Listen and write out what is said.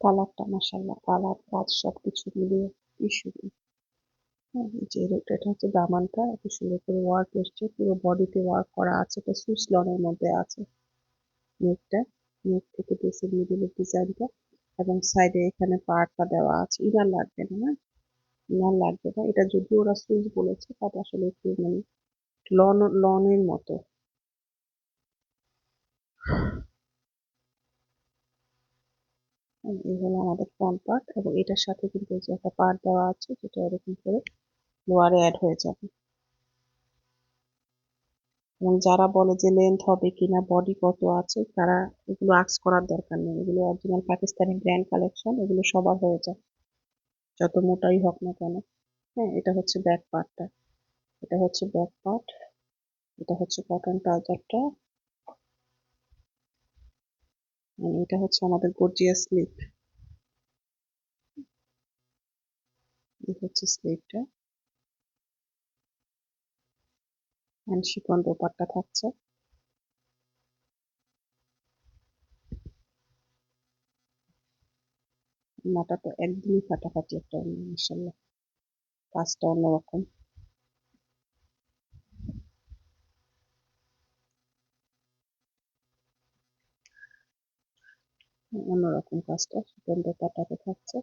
কালারটা মাশাআল্লাহ, কালার কাজ সবকিছু মিলিয়ে ইস্যু। হ্যাঁ, এই যে এটা হচ্ছে দামানটা, এত সুন্দর করে ওয়ার্ক এসছে, পুরো বডিতে ওয়ার্ক করা আছে, এটা সুইস লনের মধ্যে আছে। নেকটা, নেক থেকে বেসে মিডিলের ডিজাইনটা, এবং সাইডে এখানে পাড়টা দেওয়া আছে। ইনার লাগবে না, হ্যাঁ ইনার লাগবে না। এটা যদি ওরা সুইস বলেছে, তাতে আসলে একটু মানে লনের মতো। এই হলো আমাদের ফ্রন্ট পার্ট, এবং এটার সাথে কিন্তু এই যে একটা পার্ট দেওয়া আছে, যেটা এরকম করে লোয়ারে অ্যাড হয়ে যাবে। এবং যারা বলে যে লেন্থ হবে কিনা, বডি কত আছে, তারা এগুলো আস্ক করার দরকার নেই। এগুলো অরিজিনাল পাকিস্তানি ব্র্যান্ড কালেকশন, এগুলো সবার হয়ে যায়, যত মোটাই হোক না কেন। হ্যাঁ, এটা হচ্ছে ব্যাক পার্টটা, এটা হচ্ছে ব্যাক পার্ট, এটা হচ্ছে কটন ট্রাউজারটা, এটা হচ্ছে আমাদের গর্জিয়াস স্লিপ। এই হচ্ছে স্লিপটা, হ্যান্ড শিফন দোপাট্টা থাকছে। ওড়নাটা তো একদমই ফাটাফাটি একটা ওড়না, মাশাআল্লাহ, কাজটা অন্যরকম। অন্যরকম কাজটা শিফন দোপাট্টাতে থাকছে।